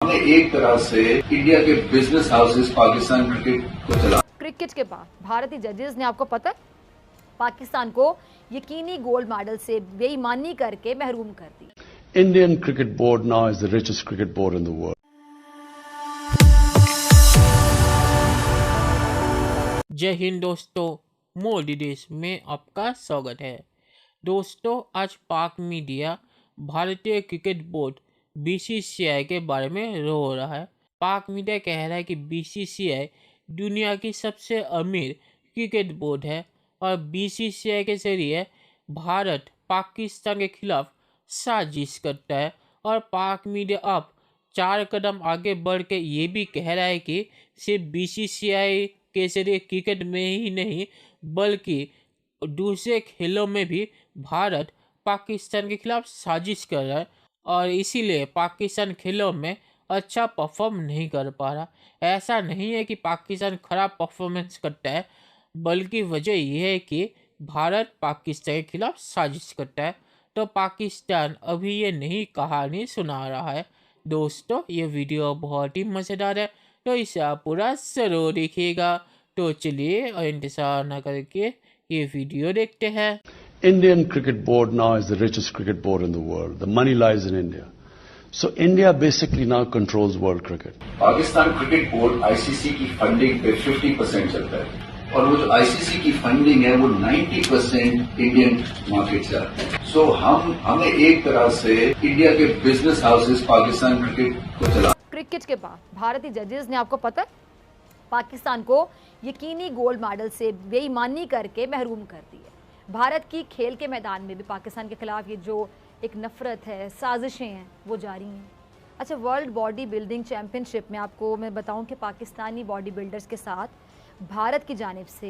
हमने एक तरह से इंडिया के बिजनेस हाउसेस पाकिस्तान क्रिकेट को चला। क्रिकेट के बाद भारतीय जजेस ने, आपको पता है, पाकिस्तान को यकीनी गोल्ड मेडल से बेईमानी करके महरूम कर दी। Indian Cricket Board now is the richest cricket board in the world. जय हिंद दोस्तों, मोदी देश में आपका स्वागत है। दोस्तों, आज पाक मीडिया भारतीय क्रिकेट बोर्ड बीसीसीआई के बारे में रो रहा है। पाक मीडिया कह रहा है कि बीसीसीआई दुनिया की सबसे अमीर क्रिकेट बोर्ड है और बीसीसीआई के जरिए भारत पाकिस्तान के खिलाफ साजिश करता है। और पाक मीडिया अब 4 कदम आगे बढ़ के ये भी कह रहा है कि सिर्फ बीसीसीआई के जरिए क्रिकेट में ही नहीं बल्कि दूसरे खेलों में भी भारत पाकिस्तान के खिलाफ साजिश कर रहा है और इसीलिए पाकिस्तान खेलों में अच्छा परफॉर्म नहीं कर पा रहा। ऐसा नहीं है कि पाकिस्तान खराब परफॉर्मेंस करता है, बल्कि वजह यह है कि भारत पाकिस्तान के खिलाफ साजिश करता है। तो पाकिस्तान अभी ये नई कहानी सुना रहा है। दोस्तों, ये वीडियो बहुत ही मज़ेदार है, तो इसे आप पूरा ज़रूर देखिएगा। तो चलिए और इंतजार न करके ये वीडियो देखते हैं। Indian Cricket Board now is the richest cricket board in the world. The money lies in India. So India basically now controls world cricket. Pakistan cricket board ICC की फंडिंग पे 50% चलता है और वो जो आईसीसी की फंडिंग है वो 90% इंडियन मार्केट से आती है। सो हमें एक तरह से इंडिया के बिजनेस हाउसेस पाकिस्तान क्रिकेट को चला। क्रिकेट के बाद भारतीय जजेस ने, आपको पता है, पाकिस्तान को यकीनी गोल्ड मेडल से बेईमानी करके महरूम कर दी है। भारत की खेल के मैदान में भी पाकिस्तान के खिलाफ ये जो एक नफरत है, साजिशें हैं, वो जारी हैं। अच्छा, वर्ल्ड बॉडी बिल्डिंग चैम्पियनशिप में आपको मैं बताऊं कि पाकिस्तानी बॉडी बिल्डर्स के साथ भारत की जानिब से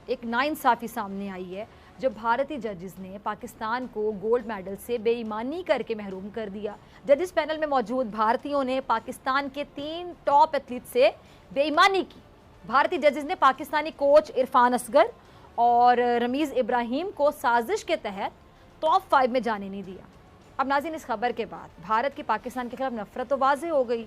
एक नाइंसाफ़ी सामने आई है, जब भारतीय जजेस ने पाकिस्तान को गोल्ड मेडल से बेईमानी करके महरूम कर दिया। जजेस पैनल में मौजूद भारतीयों ने पाकिस्तान के 3 टॉप एथलीट से बेईमानी की। भारतीय जजेस ने पाकिस्तानी कोच इरफान असगर और रमीज़ इब्राहिम को साजिश के तहत टॉप 5 में जाने नहीं दिया। अब नाज़रीन, इस खबर के बाद भारत की पाकिस्तान के खिलाफ नफरत तो वाज़ेह हो गई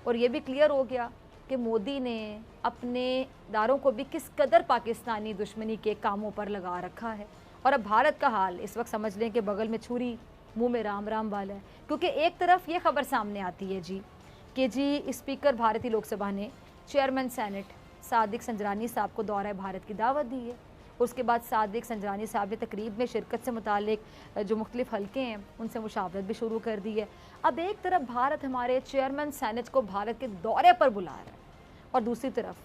और ये भी क्लियर हो गया कि मोदी ने अपने इदारों को भी किस कदर पाकिस्तानी दुश्मनी के कामों पर लगा रखा है। और अब भारत का हाल इस वक्त समझ लें कि बगल में छुरी मुंह में राम राम वाला है, क्योंकि एक तरफ ये खबर सामने आती है कि स्पीकर भारतीय लोकसभा ने चेयरमैन सेनेट सादिक संजरानी साहब को दौरा भारत की दावत दी है। उसके बाद सादिक संजरानी साहब ने तकरीब में शिरकत से मुतालिक जो मुख्तलिफ हल्के हैं उनसे मुशावरत भी शुरू कर दी है। अब एक तरफ भारत हमारे चेयरमैन सेनेट को भारत के दौरे पर बुला रहा है और दूसरी तरफ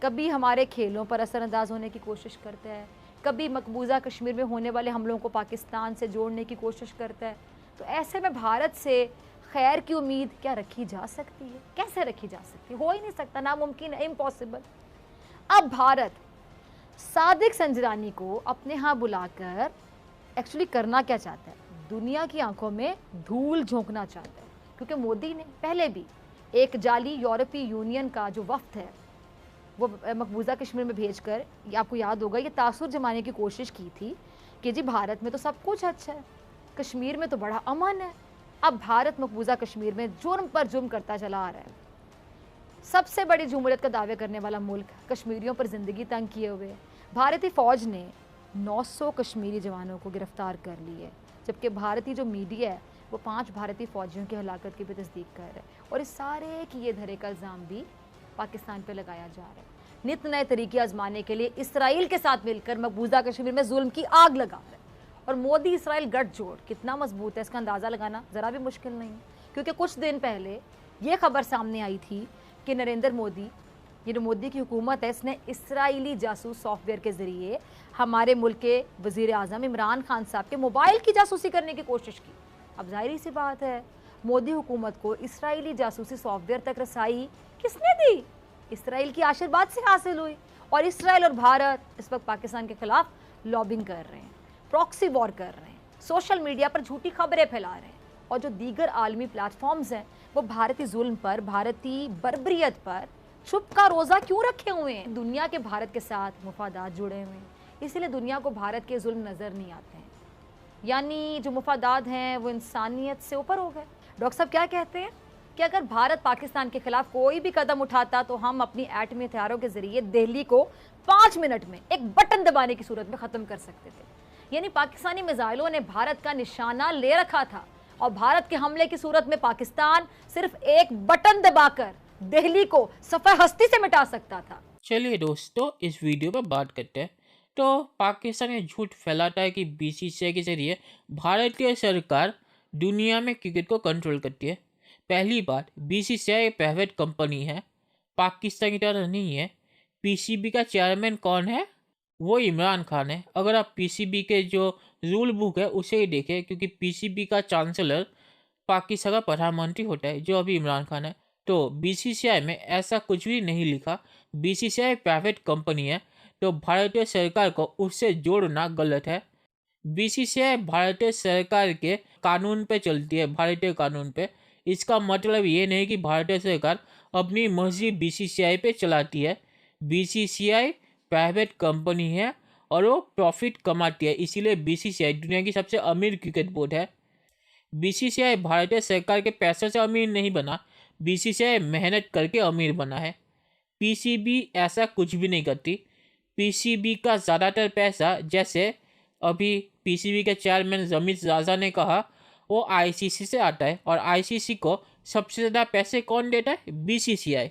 कभी हमारे खेलों पर असरअंदाज होने की कोशिश करता है, कभी मकबूजा कश्मीर में होने वाले हमलों को पाकिस्तान से जोड़ने की कोशिश करता है। तो ऐसे में भारत से खैर की उम्मीद क्या रखी जा सकती है? कैसे रखी जा सकती है? हो ही नहीं सकता, नामुमकिन है, इम्पॉसिबल। अब भारत सादिक संजरानी को अपने यहाँ बुलाकर एक्चुअली करना क्या चाहता है? दुनिया की आंखों में धूल झोंकना चाहता है, क्योंकि मोदी ने पहले भी एक जाली यूरोपीय यूनियन का जो वफ्द है वो मकबूजा कश्मीर में भेजकर, आपको याद होगा, ये तासुर जमाने की कोशिश की थी कि जी भारत में तो सब कुछ अच्छा है, कश्मीर में तो बड़ा अमन है। अब भारत मकबूजा कश्मीर में जुर्म पर जुर्म करता चला आ रहा है। सबसे बड़ी जमहूरियत का दावे करने वाला मुल्क कश्मीरियों पर ज़िंदगी तंग किए हुए। भारतीय फ़ौज ने 900 कश्मीरी जवानों को गिरफ्तार कर ली है, जबकि भारतीय जो मीडिया है वो 5 भारतीय फ़ौजियों की हलाकत की भी तस्दीक कर रहा है। और इस सारे की ये धरे का इल्ज़ाम भी पाकिस्तान पे लगाया जा रहा है। नित नए तरीके आजमाने के लिए इसराइल के साथ मिलकर मकबूजा कश्मीर में जुल्म की आग लगा रहा है। और मोदी इसराइल गठजोड़ कितना मजबूत है इसका अंदाज़ा लगाना ज़रा भी मुश्किल नहीं है, क्योंकि कुछ दिन पहले ये खबर सामने आई थी कि नरेंद्र मोदी, ये जो मोदी की हुकूमत है, इसने इसराइली जासूस सॉफ्टवेयर के ज़रिए हमारे मुल्क के वज़ीर आज़म इमरान खान साहब के मोबाइल की जासूसी करने की कोशिश की। अब जाहिर सी बात है, मोदी हुकूमत को इसराइली जासूसी सॉफ्टवेयर तक रसाई किसने दी? इसराइल की आशीर्वाद से हासिल हुई। और इसराइल और भारत इस वक्त पाकिस्तान के खिलाफ लॉबिंग कर रहे हैं, प्रॉक्सी वॉर कर रहे हैं, सोशल मीडिया पर झूठी खबरें फैला रहे हैं। और जो दीगर आलमी प्लेटफॉर्म्स हैं वो भारतीय जुल्म पर, भारतीय बर्बरियत पर छुप का रोज़ा क्यों रखे हुए हैं? दुनिया के भारत के साथ मुफादात जुड़े हुए हैं, इसलिए दुनिया को भारत के जुल्म नज़र नहीं आते हैं। यानी जो मुफादात हैं वो इंसानियत से ऊपर हो गए। डॉक्टर साहब क्या कहते हैं कि अगर भारत पाकिस्तान के खिलाफ कोई भी कदम उठाता तो हम अपनी एटमी हथियारों के जरिए दिल्ली को 5 मिनट में एक बटन दबाने की सूरत में खत्म कर सकते थे। यानी पाकिस्तानी मिसाइलों ने भारत का निशाना ले रखा था और भारत के हमले की सूरत में पाकिस्तान सिर्फ एक बटन दबाकर दिल्ली को सफेद हस्ती से मिटा सकता था। चलिए दोस्तों, इस वीडियो पर बात करते हैं। तो पाकिस्तान ये झूठ फैलाता है कि बीसीसीआई के जरिए भारतीय सरकार दुनिया में क्रिकेट को कंट्रोल करती है। पहली बात, बीसीसीआई प्राइवेट कंपनी है, पाकिस्तान की तरह नहीं है। पीसीबी का चेयरमैन कौन है? वो इमरान खान है। अगर आप पीसीबी के जो रूल बुक है उसे ही देखें, क्योंकि पीसीबी का चांसलर पाकिस्तान का प्रधानमंत्री होता है, जो अभी इमरान खान है। तो बीसीसीआई में ऐसा कुछ भी नहीं लिखा। बीसीसीआई प्राइवेट कंपनी है, तो भारतीय सरकार को उससे जोड़ना गलत है। बीसीसीआई भारतीय सरकार के कानून पे चलती है, भारतीय कानून पे। इसका मतलब ये नहीं कि भारतीय सरकार अपनी मर्जी बीसीसीआई पे चलाती है। बीसीसीआई प्राइवेट कंपनी है और वो प्रॉफिट कमाती है, इसीलिए बीसीसीआई दुनिया की सबसे अमीर क्रिकेट बोर्ड है। बीसीसीआई भारतीय सरकार के पैसे से अमीर नहीं बना, बीसीसीआई मेहनत करके अमीर बना है। पीसीबी ऐसा कुछ भी नहीं करती। पीसीबी का ज़्यादातर पैसा, जैसे अभी पीसीबी के चेयरमैन जमीत राजा ने कहा, वो आईसीसी से आता है और आईसीसी को सबसे ज़्यादा पैसे कौन देता है? बीसीसीआई।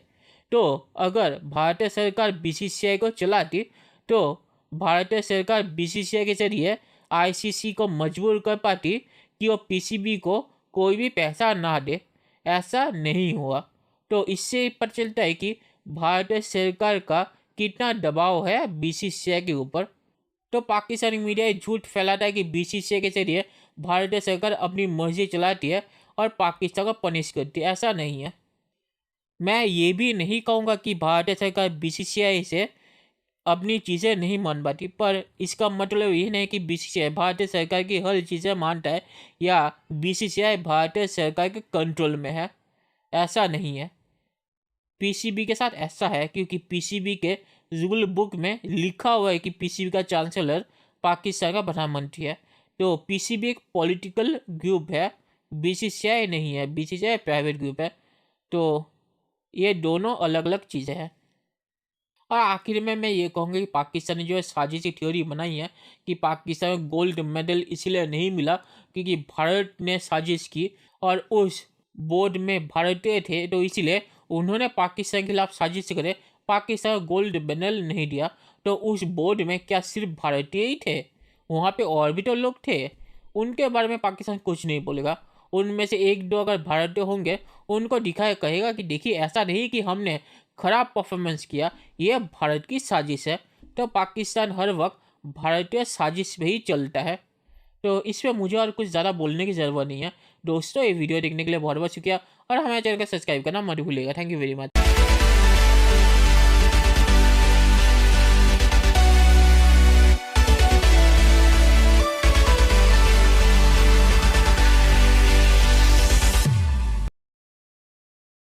तो अगर भारतीय सरकार बीसीसीआई को चलाती तो भारतीय सरकार बीसीसीआई के जरिए आईसीसी को मजबूर कर पाती कि वो पीसीबी को कोई भी पैसा ना दे। ऐसा नहीं हुआ। तो इससे पता चलता है कि भारतीय सरकार का कितना दबाव है बीसीसीआई के ऊपर। तो पाकिस्तानी मीडिया झूठ फैलाता है कि बीसीसीआई के जरिए भारतीय सरकार अपनी मर्जी चलाती है और पाकिस्तान को पनिश करती है। ऐसा नहीं है। मैं ये भी नहीं कहूँगा कि भारतीय सरकार बीसीसीआई से अपनी चीज़ें नहीं मान पाती, पर इसका मतलब ये नहीं कि बीसीसीआई भारतीय सरकार की हर चीज़ें मानता है या बीसीसीआई भारतीय सरकार के कंट्रोल में है। ऐसा नहीं है। पीसीबी के साथ ऐसा है क्योंकि पीसीबी के रूल बुक में लिखा हुआ है कि पीसीबी का चांसलर पाकिस्तान का प्रधानमंत्री है। तो पीसीबी एक पॉलिटिकल ग्रुप है, बीसीसीआई नहीं है। बीसीसीआई प्राइवेट ग्रुप है। तो ये दोनों अलग अलग चीज़ें हैं। और आखिर में मैं ये कहूँगा कि पाकिस्तान ने जो है साजिशी थ्योरी बनाई है कि पाकिस्तान को गोल्ड मेडल इसलिए नहीं मिला क्योंकि भारत ने साजिश की और उस बोर्ड में भारतीय थे, तो इसलिए उन्होंने पाकिस्तान के खिलाफ साजिश करे, पाकिस्तान को गोल्ड मेडल नहीं दिया। तो उस बोर्ड में क्या सिर्फ भारतीय ही थे? वहाँ पे और भी तो लोग थे। उनके बारे में पाकिस्तान कुछ नहीं बोलेगा। उनमें से एक दो अगर भारतीय होंगे, उनको दिखाया कहेगा कि देखिए ऐसा नहीं कि हमने खराब परफॉर्मेंस किया, ये भारत की साजिश है। तो पाकिस्तान हर वक्त भारतीय साजिश में ही चलता है। तो इस पर मुझे और कुछ ज़्यादा बोलने की ज़रूरत नहीं है। दोस्तों, ये वीडियो देखने के लिए बहुत बहुत शुक्रिया और हमारे चैनल को सब्सक्राइब करना मत भूलिएगा। Thank you very much.